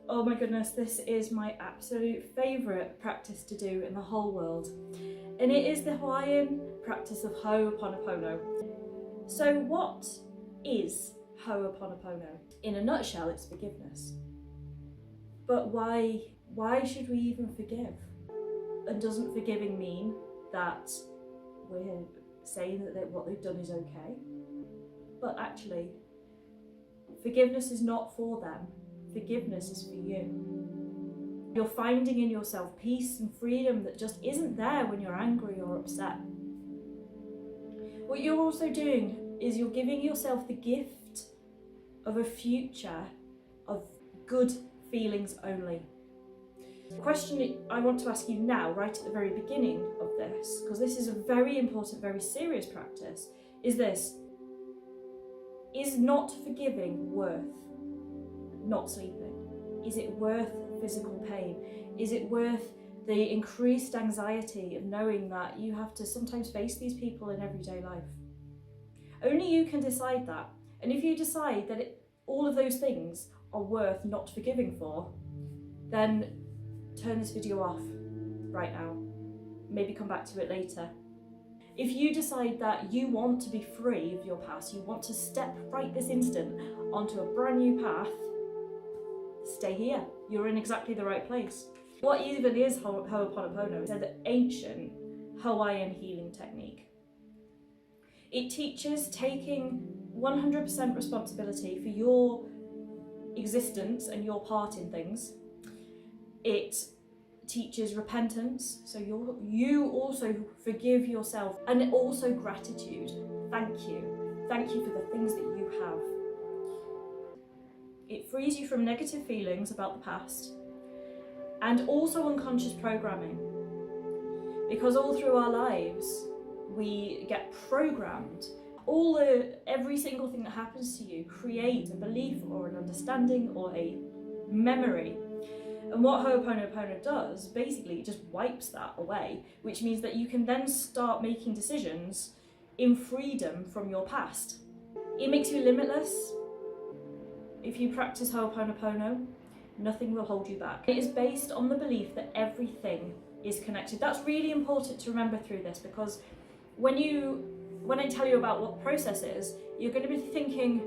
Oh my goodness, this is my absolute favourite practice to do in the whole world. And it is the Hawaiian practice of Ho'oponopono. So what is Ho'oponopono? In a nutshell, it's forgiveness. But why should we even forgive? And doesn't forgiving mean that we're saying that what they've done is okay? But actually, forgiveness is not for them. Forgiveness is for you. You're finding in yourself peace and freedom that just isn't there when you're angry or upset. What you're also doing is you're giving yourself the gift of a future of good feelings only. The question I want to ask you now, right at the very beginning of this, because this is a very important, very serious practice, is this: is not forgiving worth not sleeping? Is it worth physical pain? Is it worth the increased anxiety of knowing that you have to sometimes face these people in everyday life? Only you can decide that. And if you decide that all of those things are worth not forgiving for, then turn this video off right now. Maybe come back to it later. If you decide that you want to be free of your past, you want to step right this instant onto a brand new path, stay here. You're in exactly the right place. What even is Ho'oponopono? It's an ancient Hawaiian healing technique. It teaches taking 100% responsibility for your existence and your part in things. It teaches repentance, so you also forgive yourself, and also gratitude. Thank you for the things that you have. It frees you from negative feelings about the past and also unconscious programming, because all through our lives we get programmed. Every single thing that happens to you creates a belief or an understanding or a memory. And what Ho'oponopono does, basically, it just wipes that away, which means that you can then start making decisions in freedom from your past. It makes you limitless. If you practice Ho'oponopono, nothing will hold you back. It is based on the belief that everything is connected. That's really important to remember through this, because when I tell you about what the process is, you're going to be thinking,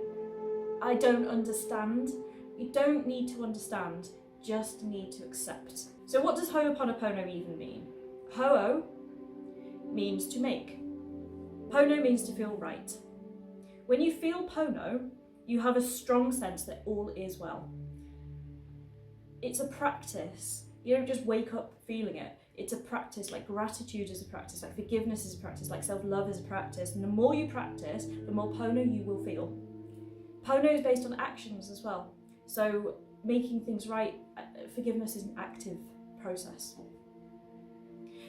I don't understand. You don't need to understand, just need to accept. So what does Ho'oponopono even mean? Ho'o means to make. Pono means to feel right. When you feel pono, you have a strong sense that all is well. It's a practice. You don't just wake up feeling it. It's a practice, like gratitude is a practice, like forgiveness is a practice, like self-love is a practice. And the more you practice, the more pono you will feel. Pono is based on actions as well. So making things right, forgiveness is an active process.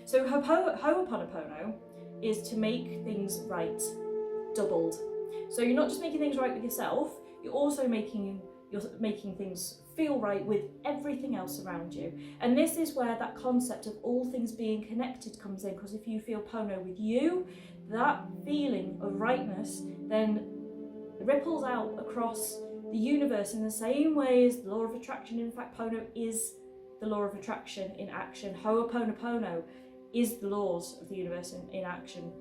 So Ho'oponopono is to make things right, doubled. So you're not just making things right with yourself, you're also making things feel right with everything else around you. And this is where that concept of all things being connected comes in, because if you feel pono with you, that feeling of rightness then ripples out across the universe in the same way as the law of attraction. In fact, pono is the law of attraction in action. Ho'oponopono is the laws of the universe in action.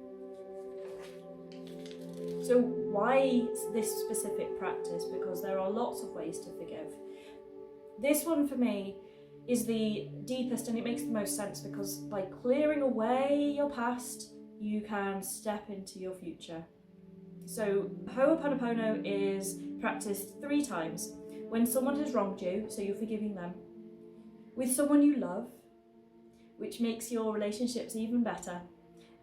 So why this specific practice? Because there are lots of ways to forgive. This one for me is the deepest, and it makes the most sense, because by clearing away your past, you can step into your future. So Ho'oponopono is practiced 3 times. When someone has wronged you, so you're forgiving them. With someone you love, which makes your relationships even better.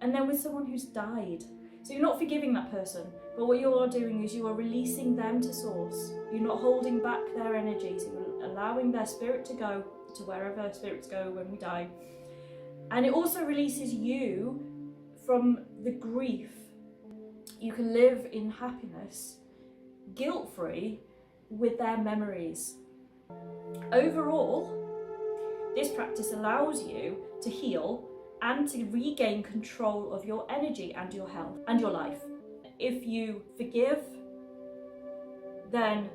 And then with someone who's died. So you're not forgiving that person, but what you are doing is you are releasing them to source. You're not holding back their energies. You're allowing their spirit to go to wherever spirits go when we die. And it also releases you from the grief. You can live in happiness, guilt-free, with their memories. Overall, this practice allows you to heal and to regain control of your energy and your health and your life. If you forgive, then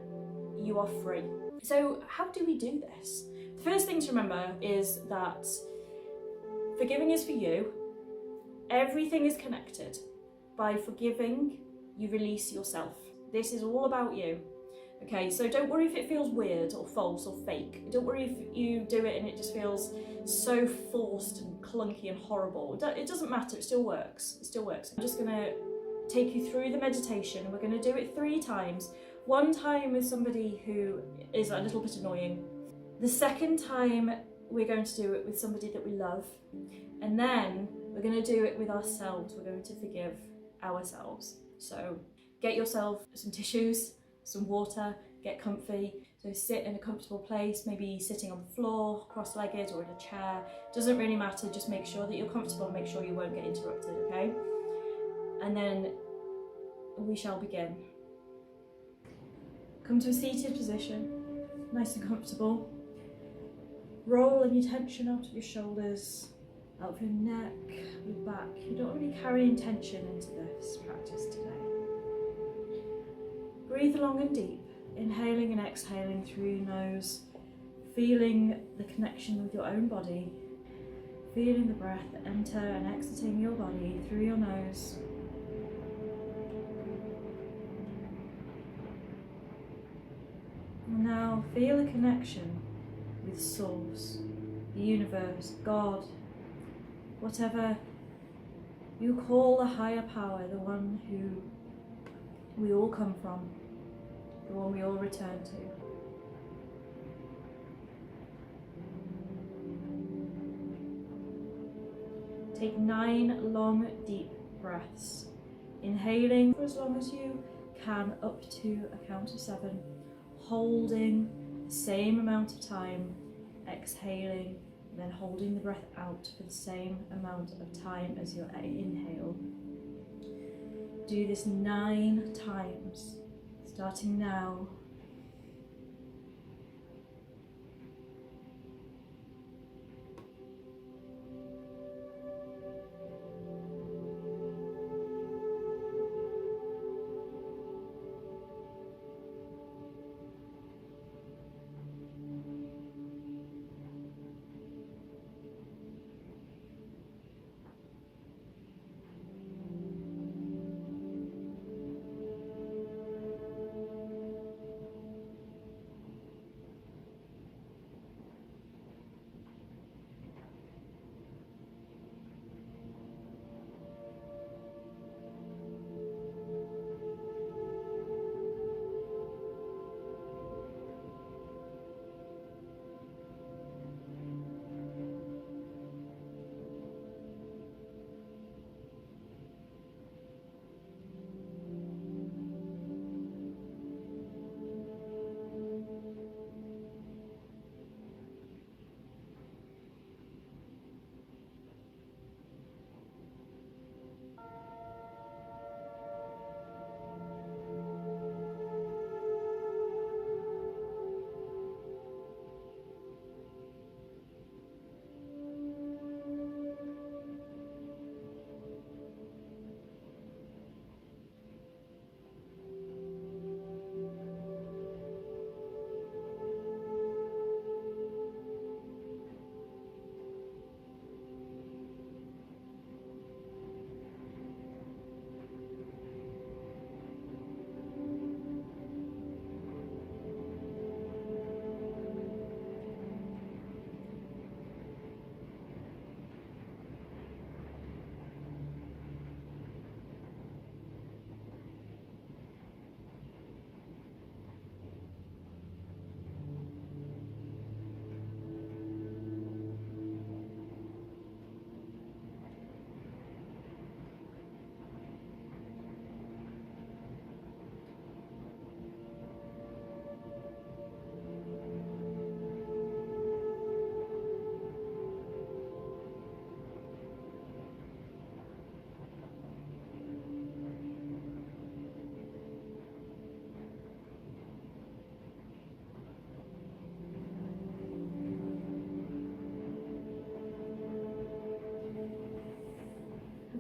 you are free. So how do we do this? The first thing to remember is that forgiving is for you. Everything is connected. By forgiving, you release yourself. This is all about you. Okay, so don't worry if it feels weird or false or fake. Don't worry if you do it and it just feels so forced and clunky and horrible. It doesn't matter, it still works. It still works. I'm just gonna take you through the meditation. We're gonna do it 3 times. 1 time with somebody who is a little bit annoying. The second time, we're going to do it with somebody that we love. And then we're gonna do it with ourselves. We're going to forgive ourselves. So get yourself some tissues, some water, get comfy. So sit in a comfortable place, maybe sitting on the floor, cross-legged, or in a chair. Doesn't really matter, just make sure that you're comfortable and make sure you won't get interrupted, okay? And then we shall begin. Come to a seated position, nice and comfortable. Roll any tension out of your shoulders, out of your neck, your back. You don't really carry any tension into this practice today. Breathe long and deep, inhaling and exhaling through your nose, feeling the connection with your own body, feeling the breath enter and exiting your body through your nose. And now feel a connection with Source, the universe, God, whatever you call the higher power, the one who we all come from, the one we all return to. Take 9 long, deep breaths, inhaling for as long as you can, up to a count of 7, holding the same amount of time, exhaling, and then holding the breath out for the same amount of time as your inhale. Do this 9 times, starting now.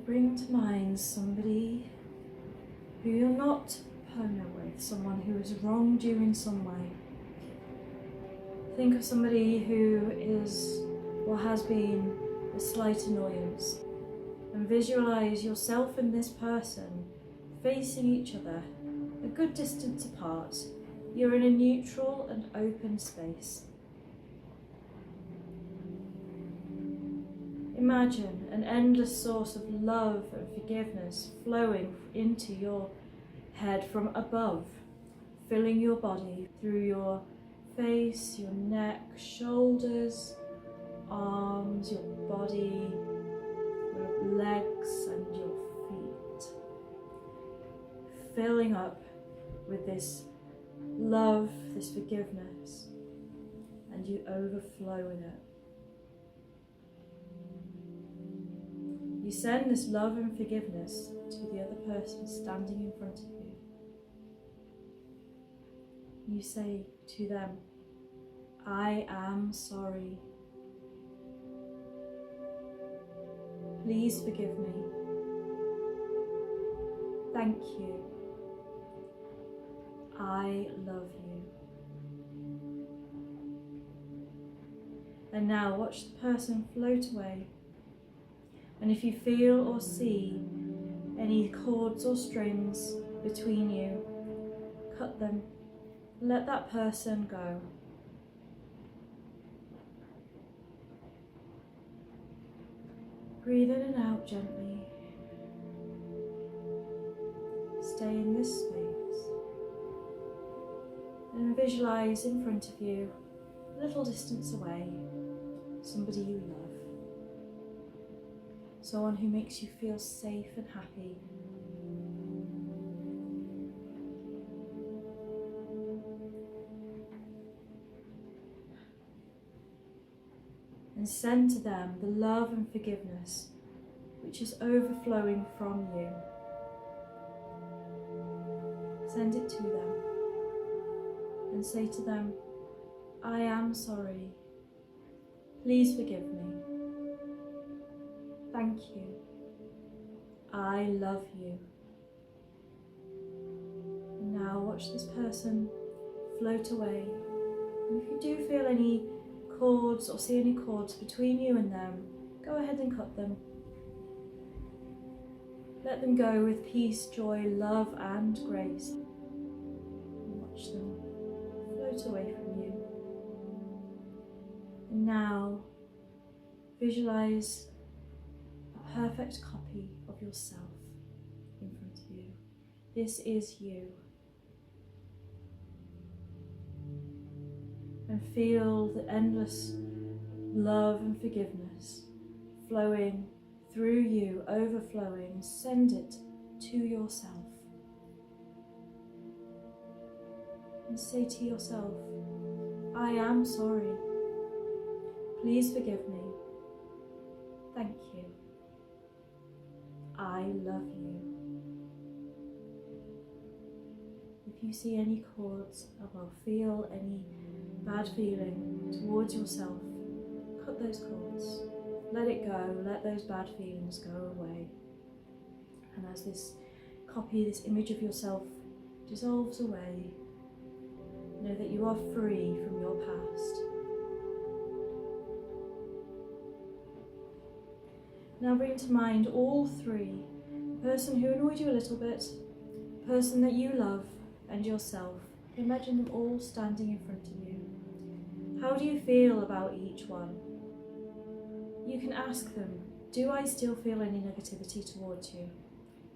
Bring to mind somebody who you're not pono with, someone who has wronged you in some way. Think of somebody who is or has been a slight annoyance, and visualize yourself and this person facing each other a good distance apart. You're in a neutral and open space. Imagine an endless source of love and forgiveness flowing into your head from above, filling your body through your face, your neck, shoulders, arms, your body, your legs and your feet. Filling up with this love, this forgiveness, and you overflow in it. You send this love and forgiveness to the other person standing in front of you. You say to them, I am sorry. Please forgive me. Thank you. I love you. And now watch the person float away. And if you feel or see any cords or strings between you, cut them. Let that person go. Breathe in and out gently. Stay in this space. And visualize in front of you, a little distance away, somebody you love. Someone who makes you feel safe and happy. And send to them the love and forgiveness which is overflowing from you. Send it to them and say to them, I am sorry. Please forgive me. Thank you. I love you. And now watch this person float away. And if you do feel any cords or see any cords between you and them, go ahead and cut them. Let them go with peace, joy, love and grace. And watch them float away from you. And now visualize a perfect copy of yourself in front of you. This is you. And feel the endless love and forgiveness flowing through you, overflowing. Send it to yourself. And say to yourself, I am sorry. Please forgive me. Thank you. I love you. If you see any cords or feel any bad feeling towards yourself, cut those cords. Let it go. Let those bad feelings go away. And as this copy, this image of yourself dissolves away, know that you are free from your past. Now bring to mind all three: the person who annoyed you a little bit, the person that you love, and yourself. Imagine them all standing in front of you. How do you feel about each one? You can ask them, do I still feel any negativity towards you?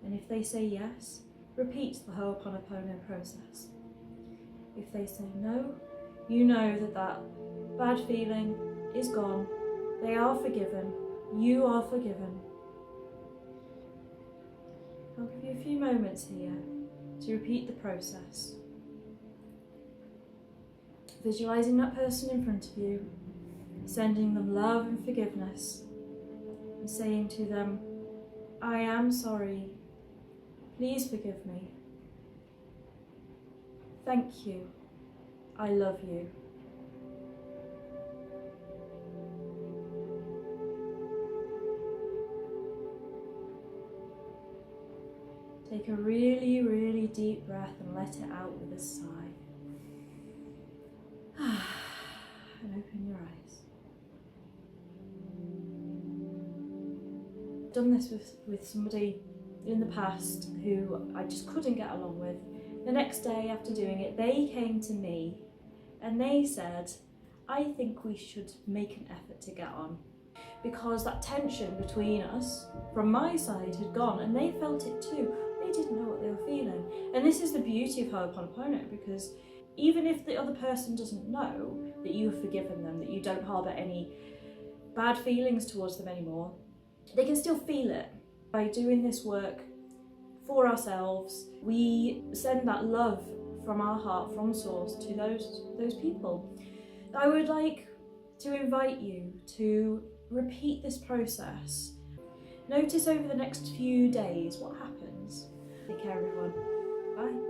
And if they say yes, repeat the Ho'oponopono process. If they say no, you know that that bad feeling is gone. They are forgiven. You are forgiven. I'll give you a few moments here to repeat the process. Visualizing that person in front of you, sending them love and forgiveness, and saying to them, I am sorry. Please forgive me. Thank you. I love you. Take a really, really deep breath and let it out with a sigh. rise. I've done this with somebody in the past who I just couldn't get along with. The next day after doing it, they came to me and they said, I think we should make an effort to get on. Because that tension between us, from my side, had gone, and they felt it too. They didn't know what they were feeling. And this is the beauty of Ho'oponopono, because even if the other person doesn't know that you've forgiven them, that you don't harbour any bad feelings towards them anymore, they can still feel it. By doing this work for ourselves, we send that love from our heart, from Source, to those people. I would like to invite you to repeat this process. Notice over the next few days what happens. Take care, everyone. Bye.